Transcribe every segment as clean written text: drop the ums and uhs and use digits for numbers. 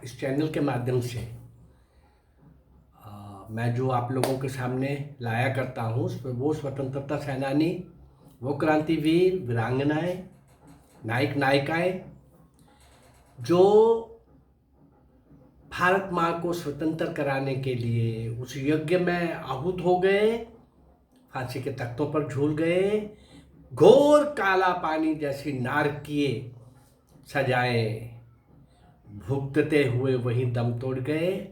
इस चैनल के माध्यम से मैं जो आप लोगों के सामने लाया करता हूँ उसमें वो स्वतंत्रता सेनानी, वो क्रांतिवीर, वीरांगनाएं, नायक नायिकाएं जो भारत माँ को स्वतंत्र कराने के लिए उस यज्ञ में आहूत हो गए, फांसी के तख्तों पर झूल गए, घोर काला पानी जैसी नारकीय सजाएं भुगतते हुए वहीं दम तोड़ गए।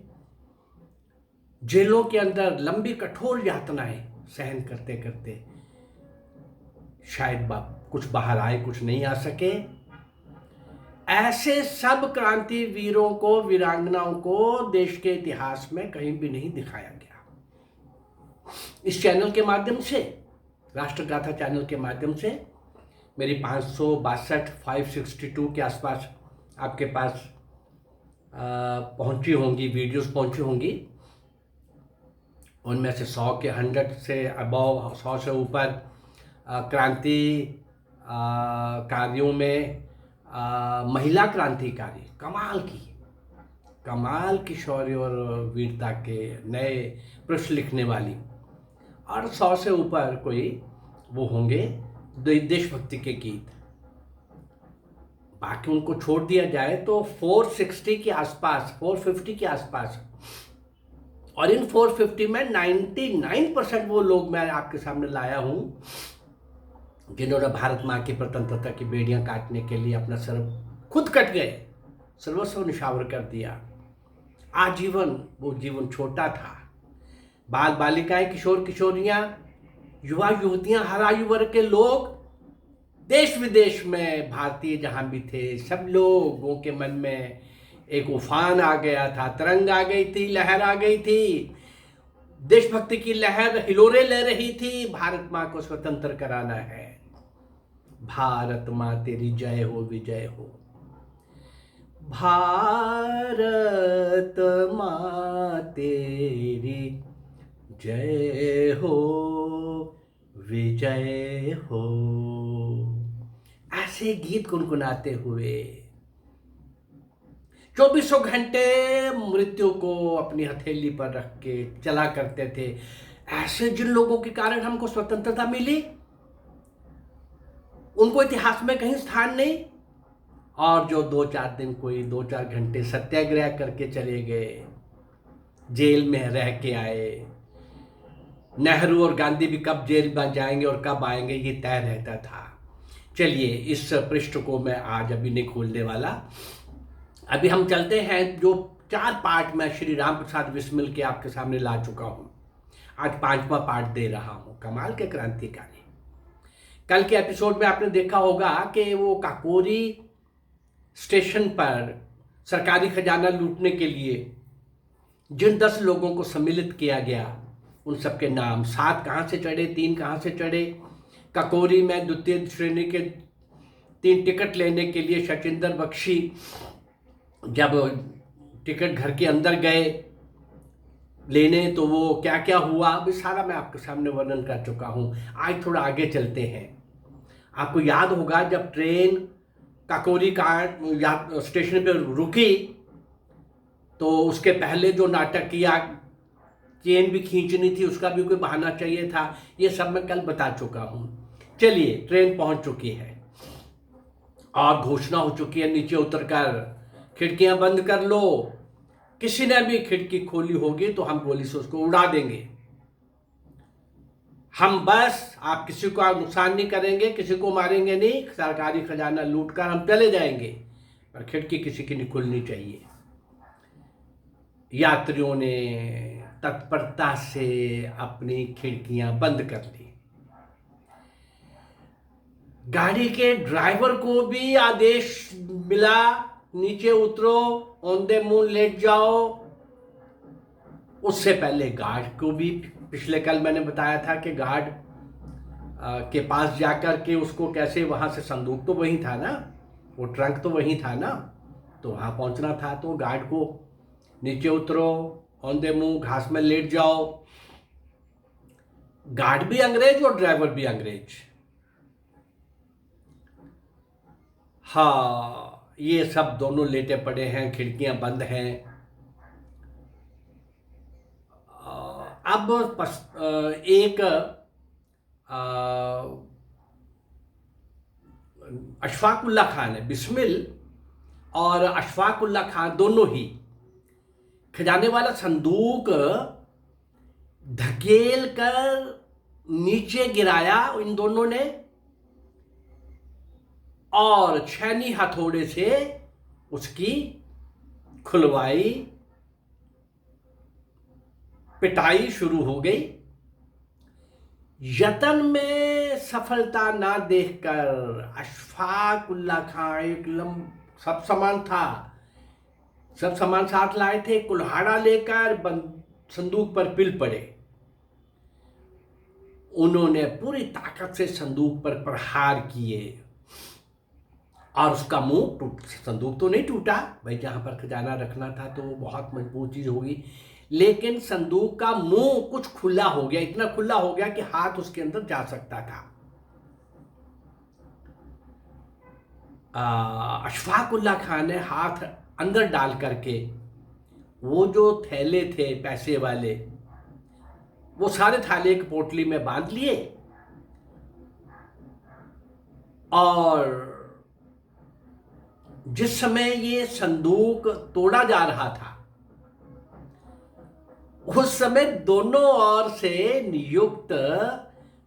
जेलों के अंदर लंबी कठोर यातनाएं सहन करते करते शायद कुछ बाहर आए, कुछ नहीं आ सके। ऐसे सब क्रांतिवीरों को, वीरांगनाओं को देश के इतिहास में कहीं भी नहीं दिखाया गया। इस चैनल के माध्यम से, राष्ट्रगाथा चैनल के माध्यम से मेरी 562 के आसपास आपके पास पहुंची होंगी, वीडियोस पहुंची होंगी। उनमें से 100 के 100 से अबव, 100 से ऊपर क्रांति कार्यों में महिला क्रांतिकारी कमाल की शौर्य और वीरता के नए पृष्ठ लिखने वाली, और 100 से ऊपर कोई वो होंगे देशभक्ति के गीत। बाकी उनको छोड़ दिया जाए तो 460 के आसपास, 450 के आसपास, और इन 450 में 99% वो लोग मैं आपके सामने लाया हूं जिन्होंने भारत माँ की स्वतंत्रता की बेड़ियां काटने के लिए अपना सर खुद कट गए, सर्वस्व निछावर कर दिया। आजीवन वो जीवन छोटा था। बाल बालिकाएं, किशोर किशोरियां, युवा युवतियां, हर आयु वर्ग के लोग, देश विदेश में भारतीय जहां भी थे, सब लोगों के मन में एक उफान आ गया था, तरंग आ गई थी, लहर आ गई थी, देशभक्ति की लहर हिलोरे ले रही थी। भारत माँ को स्वतंत्र कराना है। भारत माँ तेरी जय हो, विजय हो। भारत माँ तेरी जय हो, विजय हो। ऐसे गीत गुनगुनाते हुए 24 घंटे मृत्यु को अपनी हथेली पर रख के चला करते थे। ऐसे जिन लोगों के कारण हमको स्वतंत्रता मिली, उनको इतिहास में कहीं स्थान नहीं। और जो 2-4 दिन, कोई 2-4 घंटे सत्याग्रह करके चले गए, जेल में रह के आए। नेहरू और गांधी भी कब जेल में जाएंगे और कब आएंगे ये तय रहता था। चलिए, इस पृष्ठ को मैं आज अभी नहीं खोलने वाला। अभी हम चलते हैं जो 4 पार्ट में श्री राम प्रसाद बिस्मिल के आपके सामने ला चुका हूं। आज 5वां पार्ट दे रहा हूं, कमाल के क्रांतिकारी। कल के एपिसोड में आपने देखा होगा कि वो काकोरी स्टेशन पर सरकारी खजाना लूटने के लिए जिन 10 लोगों को सम्मिलित किया गया, उन सबके नाम, 7 कहाँ से चढ़े, 3 कहाँ से चढ़े। काकोरी में द्वितीय श्रेणी के 3 टिकट लेने के लिए शचिंदर बख्शी जब टिकट घर के अंदर गए लेने, तो वो क्या क्या हुआ अभी सारा मैं आपके सामने वर्णन कर चुका हूं। आज थोड़ा आगे चलते हैं। आपको याद होगा जब ट्रेन काकोरी का स्टेशन पर रुकी तो उसके पहले जो नाटक किया, चेन भी खींचनी थी, उसका भी कोई बहाना चाहिए था। ये सब मैं कल बता चुका हूं। चलिए, ट्रेन पहुंच चुकी है और घोषणा हो चुकी है, नीचे उतरकर खिड़कियां बंद कर लो। किसी ने भी खिड़की खोली होगी तो हम गोली से उसको उड़ा देंगे। हम बस, आप किसी को नुकसान नहीं करेंगे, किसी को मारेंगे नहीं, सरकारी खजाना लूट कर हम चले जाएंगे, पर खिड़की किसी की नहीं खुलनी चाहिए। यात्रियों ने तत्परता से अपनी खिड़कियां बंद कर ली। गाड़ी के ड्राइवर को भी आदेश मिला, नीचे उतरो, औंधे मुंह लेट जाओ। उससे पहले गार्ड को भी, पिछले कल मैंने बताया था कि गार्ड के पास जाकर के उसको कैसे, वहां से संदूक तो वही था ना, वो ट्रंक तो वही था ना, तो वहां पहुंचना था। तो गार्ड को नीचे उतरो, औंधे मुंह घास में लेट जाओ। गार्ड भी अंग्रेज और ड्राइवर भी अंग्रेज। हाँ, ये सब दोनों लेटे पड़े हैं, खिड़कियां बंद हैं। अब एक अशफाकुल्ला खान है, बिस्मिल और अशफाकुल्ला खान दोनों ही खजाने वाला संदूक धकेल कर नीचे गिराया इन दोनों ने, और छैनी हथौड़े से उसकी खुलवाई, पिटाई शुरू हो गई। यतन में सफलता ना देखकर अशफाकुल्ला खान सब सामान साथ लाए थे, कुल्हाड़ा लेकर संदूक पर पिल पड़े। उन्होंने पूरी ताकत से संदूक पर प्रहार किए और उसका मुंह संदूक तो नहीं टूटा भाई, जहां पर खजाना रखना था तो बहुत मजबूत चीज होगी, लेकिन संदूक का मुंह कुछ खुला हो गया, इतना खुला हो गया कि हाथ उसके अंदर जा सकता था। अशफाकुल्ला खान ने हाथ अंदर डाल करके वो जो थैले थे पैसे वाले, वो सारे थैले एक पोटली में बांध लिए और जिस समय ये संदूक तोड़ा जा रहा था उस समय दोनों ओर से नियुक्त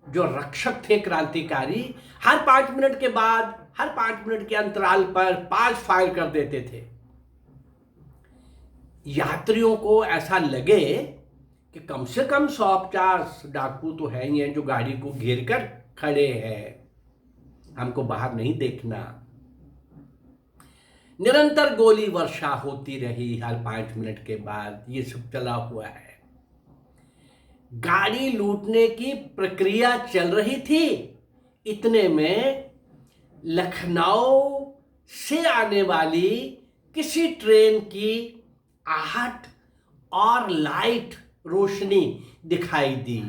जो रक्षक थे क्रांतिकारी, हर 5 मिनट के बाद, हर 5 मिनट के अंतराल पर 5 फायर कर देते थे। यात्रियों को ऐसा लगे कि कम से कम 150 डाकू तो है ही हैं जो गाड़ी को घेर कर खड़े हैं, हमको बाहर नहीं देखना। निरंतर गोली वर्षा होती रही हर 5 मिनट के बाद, ये सब चला हुआ है। गाड़ी लूटने की प्रक्रिया चल रही थी। इतने में लखनऊ से आने वाली किसी ट्रेन की आहट और लाइट रोशनी दिखाई दी।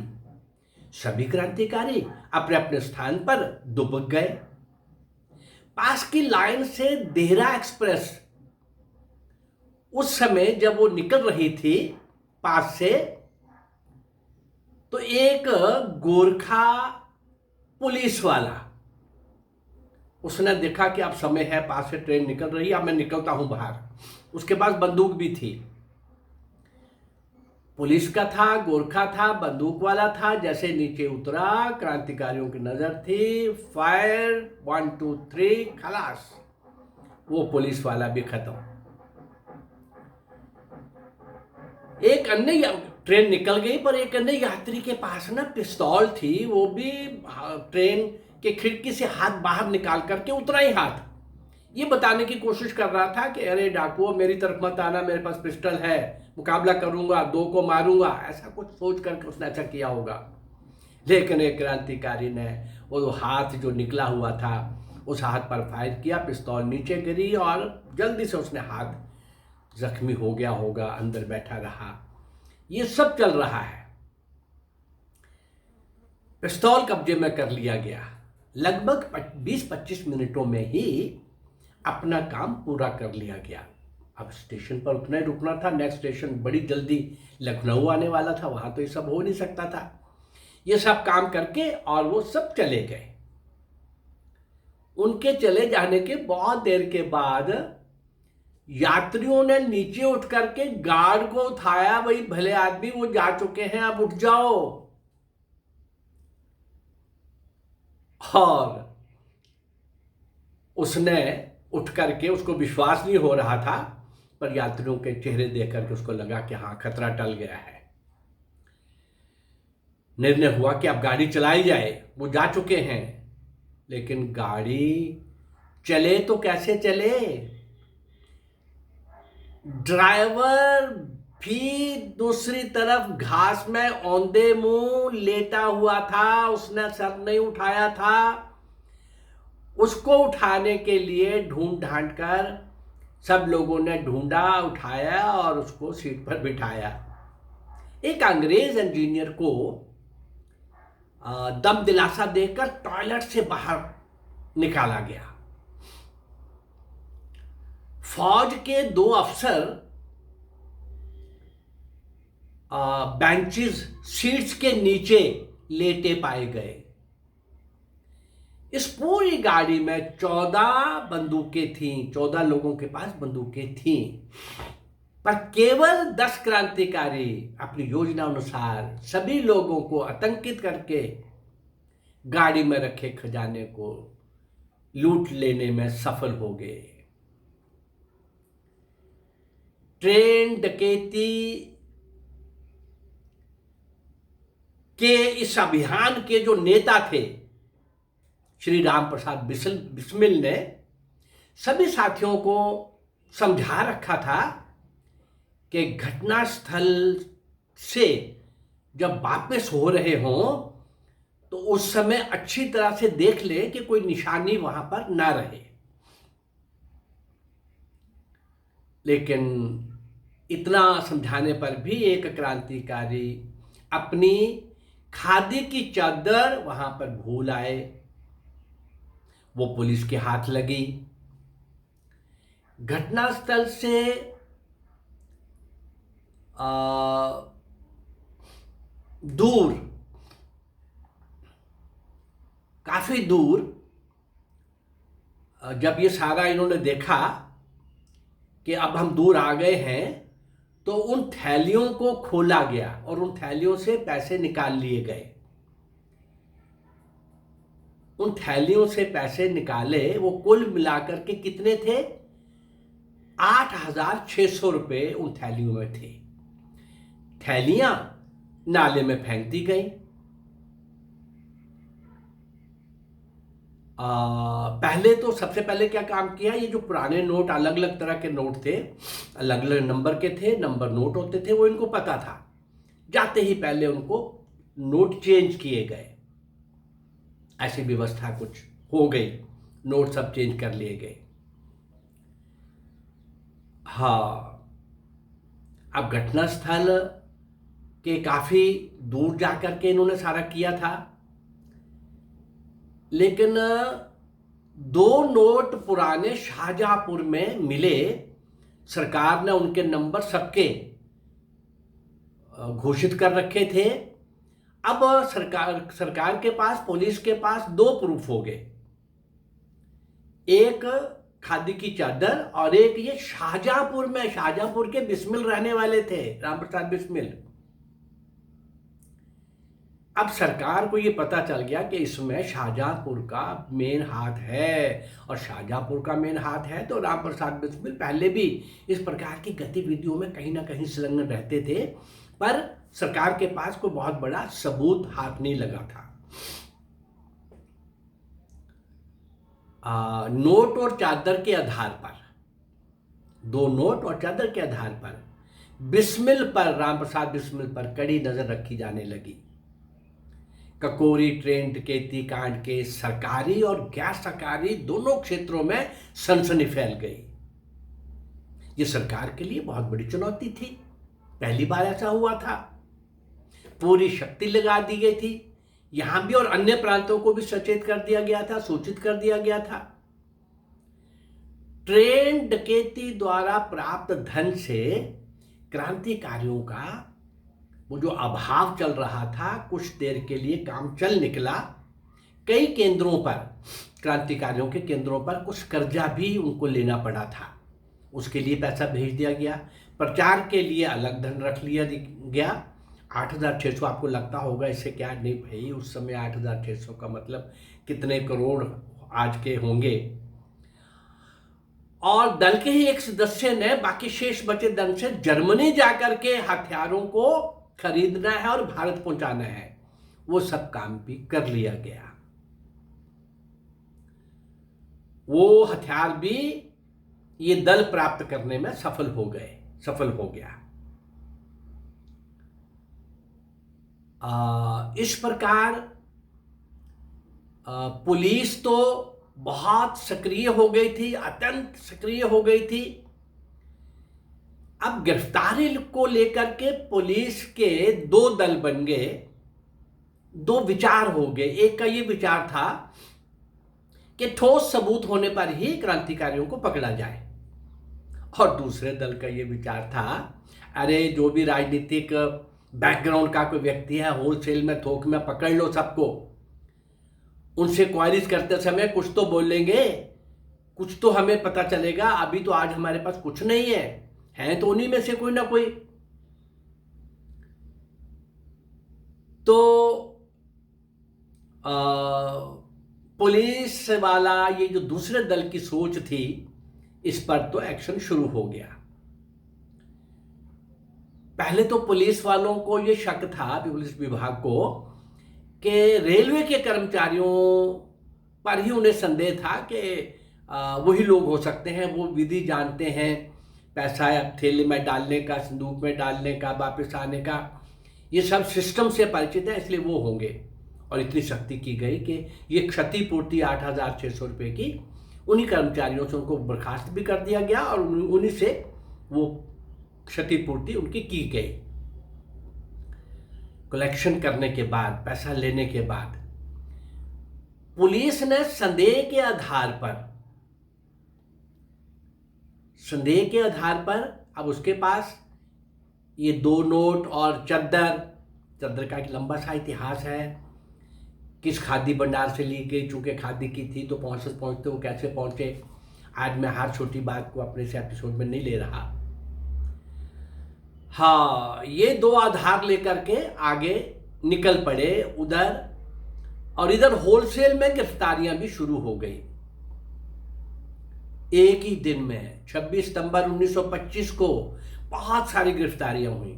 सभी क्रांतिकारी अपने अपने स्थान पर दुबक गए। पास की लाइन से देहरा एक्सप्रेस उस समय जब वो निकल रही थी पास से, तो एक गोरखा पुलिस वाला, उसने देखा कि अब समय है, पास से ट्रेन निकल रही है, अब मैं निकलता हूं बाहर। उसके पास बंदूक भी थी, पुलिस का था, गोरखा था, बंदूक वाला था। जैसे नीचे उतरा, क्रांतिकारियों की नजर थी, फायर 1 2 3 खलास, वो पुलिस वाला भी खत्म। एक अन्य ट्रेन निकल गई, पर एक अन्य यात्री के पास ना पिस्तौल थी, वो भी ट्रेन के खिड़की से हाथ बाहर निकाल करके उतरा ही हाथ, ये बताने की कोशिश कर रहा था कि अरे डाकुओ मेरी तरफ मत आना, मेरे पास पिस्टल है, मुकाबला करूंगा, 2 को मारूंगा, ऐसा कुछ सोच करके उसने ऐसा किया होगा। लेकिन एक क्रांतिकारी ने वो हाथ जो निकला हुआ था उस हाथ पर फायर किया, पिस्तौल नीचे गिरी और जल्दी से उसने हाथ जख्मी हो गया होगा, अंदर बैठा रहा। ये सब चल रहा है। पिस्तौल कब्जे में कर लिया गया। लगभग 20-25 मिनटों में ही अपना काम पूरा कर लिया गया। अब स्टेशन पर उतना ही रुकना था, नेक्स्ट स्टेशन बड़ी जल्दी लखनऊ आने वाला था, वहां तो ये सब हो नहीं सकता था। ये सब काम करके और वो सब चले गए। उनके चले जाने के बहुत देर के बाद यात्रियों ने नीचे उठ करके गार्ड को उठाया, भाई भले आदमी वो जा चुके हैं, अब उठ जाओ। और उसने उठ करके, उसको विश्वास नहीं हो रहा था, पर यात्रियों के चेहरे देख करके उसको लगा कि हाँ खतरा टल गया है। निर्णय हुआ कि अब गाड़ी चलाई जाए, वो जा चुके हैं। लेकिन गाड़ी चले तो कैसे चले? ड्राइवर भी दूसरी तरफ घास में औंधे मुंह लेटा हुआ था, उसने सर नहीं उठाया था। उसको उठाने के लिए ढूंढ ढांड कर सब लोगों ने ढूंढा, उठाया और उसको सीट पर बिठाया। एक अंग्रेज इंजीनियर को दम दिलासा देकर टॉयलेट से बाहर निकाला गया। फौज के दो अफसर बेंचेस सीट्स के नीचे लेटे पाए गए। इस पूरी गाड़ी में 14 बंदूकें थीं, 14 लोगों के पास बंदूकें थीं, पर केवल 10 क्रांतिकारी अपनी योजना अनुसार सभी लोगों को आतंकित करके गाड़ी में रखे खजाने को लूट लेने में सफल हो गए। ट्रेन डकैती के इस अभियान के जो नेता थे श्री राम प्रसाद बिस्मिल ने सभी साथियों को समझा रखा था कि घटनास्थल से जब वापस हो रहे हों तो उस समय अच्छी तरह से देख ले कि कोई निशानी वहां पर ना रहे। लेकिन इतना समझाने पर भी एक क्रांतिकारी अपनी खादी की चादर वहां पर भूल आए। वो पुलिस के हाथ लगी। घटनास्थल से दूर, काफी दूर, जब ये सारा इन्होंने देखा कि अब हम दूर आ गए हैं, तो उन थैलियों को खोला गया और उन थैलियों से पैसे निकाल लिए गए। उन थैलियों से पैसे निकाले, वो कुल मिलाकर के कितने थे? 8,600 रुपये उन थैलियों में थे। थैलियां नाले में फेंक दी गई। पहले तो सबसे पहले क्या काम किया, ये जो पुराने नोट, अलग अलग तरह के नोट थे, अलग अलग नंबर के थे, नंबर नोट होते थे, वो इनको पता था। जाते ही पहले उनको नोट चेंज किए गए। ऐसी व्यवस्था कुछ हो गई, नोट सब चेंज कर लिए गए। हाँ, अब घटनास्थल के काफी दूर जाकर के इन्होंने सारा किया था, लेकिन 2 नोट पुराने शाहजहांपुर में मिले। सरकार ने उनके नंबर सबके घोषित कर रखे थे। अब सरकार के पास, पुलिस के पास 2 प्रूफ हो गए, एक खादी की चादर और एक ये शाहजहांपुर में, शाहजहांपुर के बिस्मिल रहने वाले थे, राम प्रसाद बिस्मिल। अब सरकार को ये पता चल गया कि इसमें शाहजहांपुर का मेन हाथ है, और शाहजहांपुर का मेन हाथ है तो राम प्रसाद बिस्मिल पहले भी इस प्रकार की गतिविधियों में कहीं ना कहीं संलग्न रहते थे, पर सरकार के पास कोई बहुत बड़ा सबूत हाथ नहीं लगा था। नोट और चादर के आधार पर, 2 नोट और चादर के आधार पर बिस्मिल पर, राम प्रसाद बिस्मिल पर कड़ी नजर रखी जाने लगी। ककोरी ट्रेन डकैती कांड के सरकारी और गैर सरकारी दोनों क्षेत्रों में सनसनी फैल गई। ये सरकार के लिए बहुत बड़ी चुनौती थी, पहली बार ऐसा हुआ था। पूरी शक्ति लगा दी गई थी, यहां भी और अन्य प्रांतों को भी सचेत कर दिया गया था, सूचित कर दिया गया था। ट्रेन डकैती द्वारा प्राप्त धन से क्रांतिकारियों का वो जो अभाव चल रहा था, कुछ देर के लिए काम चल निकला। कई केंद्रों पर, क्रांतिकारियों के केंद्रों पर कुछ कर्जा भी उनको लेना पड़ा था, उसके लिए पैसा भेज दिया गया। प्रचार के लिए अलग धन रख लिया गया। 8,600, आपको लगता होगा इससे क्या, नहीं भाई, उस समय 8,600 का मतलब कितने करोड़ आज के होंगे। और दल के ही एक सदस्य ने बाकी शेष बचे धन से जर्मनी जाकर के हथियारों को खरीदना है और भारत पहुंचाना है, वो सब काम भी कर लिया गया। वो हथियार भी ये दल प्राप्त करने में सफल हो गया। इस प्रकार पुलिस तो बहुत सक्रिय हो गई थी, अत्यंत सक्रिय हो गई थी। अब गिरफ्तारी को लेकर के पुलिस के 2 दल बन गए, 2 विचार हो गए। एक का ये विचार था कि ठोस सबूत होने पर ही क्रांतिकारियों को पकड़ा जाए, और दूसरे दल का ये विचार था, अरे जो भी राजनीतिक बैकग्राउंड का कोई व्यक्ति है, होलसेल में थोक में पकड़ लो सबको, उनसे क्वारीज करते समय कुछ तो बोलेंगे, कुछ तो हमें पता चलेगा। अभी तो आज हमारे पास कुछ नहीं है तो उन्हीं में से कोई ना कोई। तो पुलिस वाला ये जो दूसरे दल की सोच थी, इस पर तो एक्शन शुरू हो गया। पहले तो पुलिस वालों को ये शक था, पुलिस विभाग को, कि रेलवे के कर्मचारियों पर ही उन्हें संदेह था कि वही लोग हो सकते हैं, वो विधि जानते हैं, पैसा थैले में डालने का, संदूक में डालने का, वापस आने का, ये सब सिस्टम से परिचित है, इसलिए वो होंगे। और इतनी सख्ती की गई कि ये क्षतिपूर्ति 8,600 रुपये की उन्हीं कर्मचारियों से उनको बर्खास्त भी कर दिया गया और उन्हीं से वो क्षतिपूर्ति उनकी की गई। कलेक्शन करने के बाद, पैसा लेने के बाद, पुलिस ने संदेह के आधार पर अब उसके पास ये 2 नोट और चद्दर का एक लंबा सा इतिहास है। किस खादी भंडार से ली गई, चूंकि खादी की थी तो पहुंचते वो कैसे पहुंचे, आज मैं हर छोटी बात को अपने से एपिसोड में नहीं ले रहा। हाँ, ये 2 आधार लेकर के आगे निकल पड़े उधर, और इधर होलसेल में गिरफ्तारियां भी शुरू हो गई। एक ही दिन में 26 सितंबर 1925 को बहुत सारी गिरफ्तारियां हुई,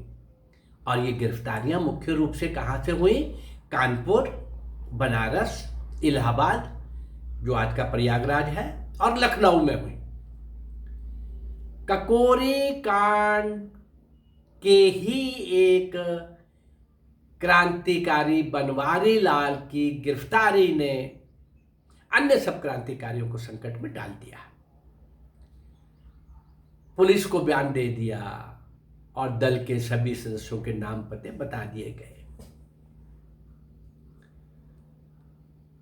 और ये गिरफ्तारियां मुख्य रूप से कहां से हुई? कानपुर, बनारस, इलाहाबाद, जो आज का प्रयागराज है, और लखनऊ में हुई। ककोरी कांड के ही एक क्रांतिकारी बनवारी लाल की गिरफ्तारी ने अन्य सब क्रांतिकारियों को संकट में डाल दिया। पुलिस को बयान दे दिया और दल के सभी सदस्यों के नाम पते बता दिए गए।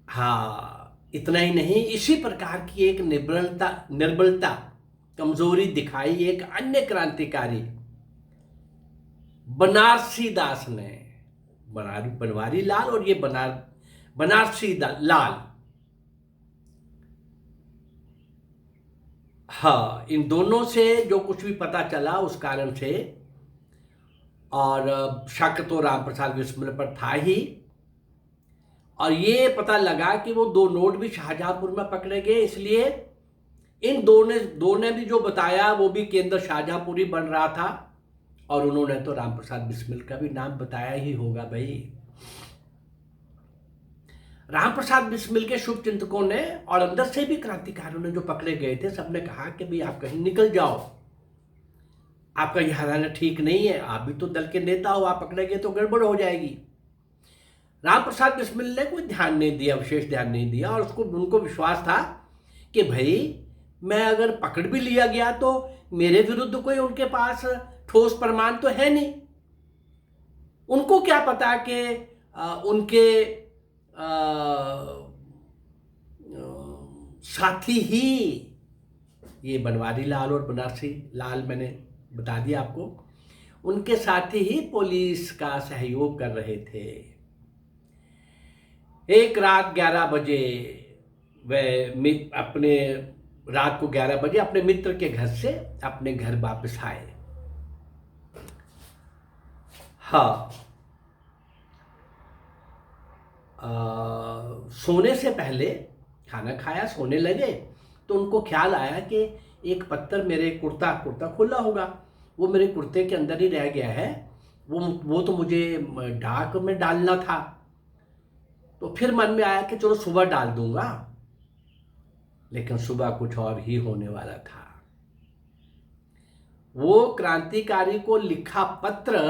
हाँ, इतना ही नहीं, इसी प्रकार की एक निर्बलता, कमजोरी दिखाई एक अन्य क्रांतिकारी बनारसी दास ने। बनवारी लाल और ये बनारसी लाल, हाँ, इन दोनों से जो कुछ भी पता चला उस कारण से, और शक तो रामप्रसाद बिस्मिल पर था ही, और ये पता लगा कि वो 2 नोट भी शाहजहांपुर में पकड़े गए, इसलिए इन दो ने भी जो बताया वो भी केंद्र शाहजहांपुर ही बन रहा था, और उन्होंने तो रामप्रसाद बिस्मिल का भी नाम बताया ही होगा भाई। रामप्रसाद बिस्मिल के शुभ चिंतकों ने और अंदर से भी क्रांतिकारियों ने जो पकड़े गए थे, सबने कहा कि भाई आप कहीं निकल जाओ, आपका यह हराना ठीक नहीं है, आप भी तो दल के नेता हो, आप पकड़े गए तो गड़बड़ हो जाएगी। रामप्रसाद बिस्मिल ने कोई ध्यान नहीं दिया, विशेष ध्यान नहीं दिया, और उनको विश्वास था कि भाई मैं अगर पकड़ भी लिया गया तो मेरे विरुद्ध कोई उनके पास ठोस प्रमाण तो है नहीं। उनको क्या पता कि उनके साथी ही, ये बनवारी लाल और बनारसी लाल मैंने बता दिया आपको, उनके साथी ही पुलिस का सहयोग कर रहे थे। एक रात 11 बजे रात को 11 बजे अपने मित्र के घर से अपने घर वापस आए। हाँ, सोने से पहले खाना खाया, सोने लगे तो उनको ख्याल आया कि एक पत्थर मेरे कुर्ता खोला होगा, वो मेरे कुर्ते के अंदर ही रह गया है, वो तो मुझे डाक में डालना था। तो फिर मन में आया कि चलो सुबह डाल दूंगा, लेकिन सुबह कुछ और ही होने वाला था। वो क्रांतिकारी को लिखा पत्र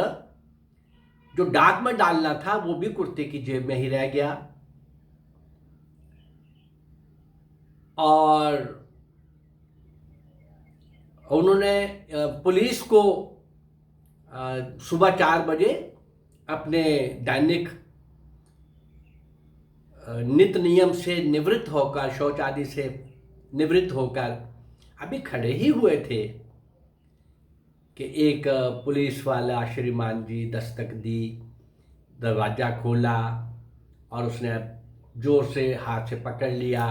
जो डाक में डालना था, वो भी कुर्ते की जेब में ही रह गया, और उन्होंने पुलिस को सुबह 4 बजे अपने दैनिक नित्य नियम से निवृत्त होकर, शौच आदि से निवृत्त होकर अभी खड़े ही हुए थे कि एक पुलिस वाला श्रीमान जी दस्तक दी, दरवाज़ा खोला और उसने ज़ोर से हाथ से पकड़ लिया।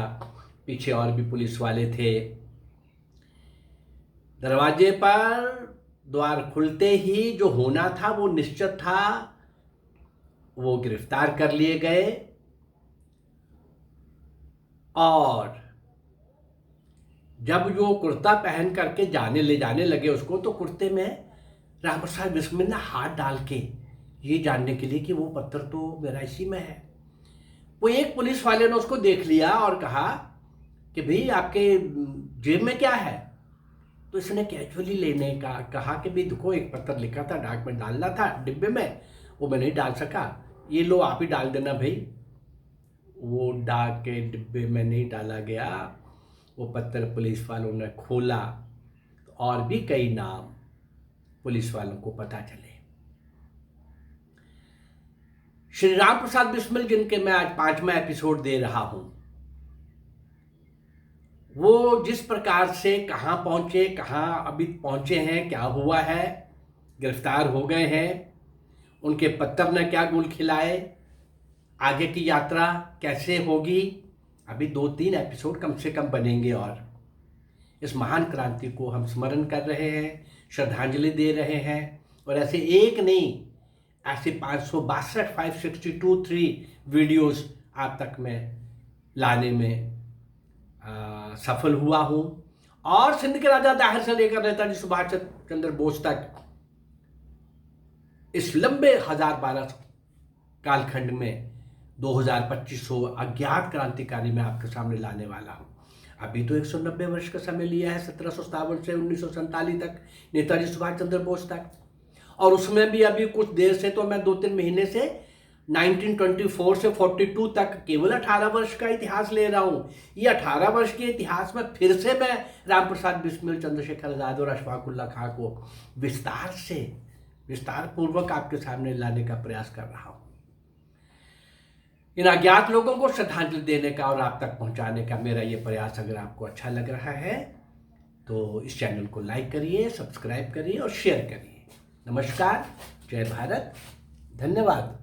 पीछे और भी पुलिस वाले थे। दरवाजे पर द्वार खुलते ही जो होना था वो निश्चित था, वो गिरफ्तार कर लिए गए। और जब जो कुर्ता पहन करके ले जाने लगे उसको, तो कुर्ते में राम प्रसाद बिस्मिल ने हाथ डाल के ये जानने के लिए कि वो पत्थर तो मेरा इसी में है। वो एक पुलिस वाले ने उसको देख लिया और कहा कि भाई आपके जेब में क्या है? तो इसने कैजुअली लेने का कहा कि भाई देखो एक पत्थर लिखा था, डाक में डालना था डिब्बे में, वो मैं नहीं डाल सका, ये लो आप ही डाल देना भाई। वो डाक के डिब्बे में नहीं डाला गया। वो पत्थर पुलिस वालों ने खोला तो और भी कई नाम पुलिस वालों को पता चले। श्री राम प्रसाद बिस्मिल, जिनके मैं आज 5वां एपिसोड दे रहा हूं, वो जिस प्रकार से कहाँ पहुंचे, कहाँ अभी पहुंचे हैं, क्या हुआ है, गिरफ्तार हो गए हैं, उनके पत्थर ने क्या गुल खिलाए, आगे की यात्रा कैसे होगी, अभी 2-3 एपिसोड कम से कम बनेंगे। और इस महान क्रांति को हम स्मरण कर रहे हैं, श्रद्धांजलि दे रहे हैं। और ऐसे एक नहीं, ऐसे 562 562 वीडियोस आप तक में लाने में सफल हुआ हूँ। और सिंध के राजा दाहिर से लेकर नेताजी सुभाष चंद्र बोस तक इस लंबे 1012 कालखंड में 2025 अज्ञात क्रांतिकारी मैं आपके सामने लाने वाला हूँ। अभी तो 190 वर्ष का समय लिया है, 1757 से 1947 तक, नेताजी सुभाष चंद्र बोस तक। और उसमें भी अभी कुछ देर से, तो मैं 2-3 महीने से 1924 से 42 तक केवल 18 वर्ष का इतिहास ले रहा हूँ। ये 18 वर्ष के इतिहास में फिर से मैं राम प्रसाद बिस्मिल, चंद्रशेखर आजाद और अशफाक उल्लाह खां को विस्तार पूर्वक आपके सामने लाने का प्रयास कर रहा हूँ। इन अज्ञात लोगों को श्रद्धांजलि देने का और आप तक पहुंचाने का मेरा ये प्रयास अगर आपको अच्छा लग रहा है तो इस चैनल को लाइक करिए, सब्सक्राइब करिए और शेयर करिए। नमस्कार, जय भारत, धन्यवाद।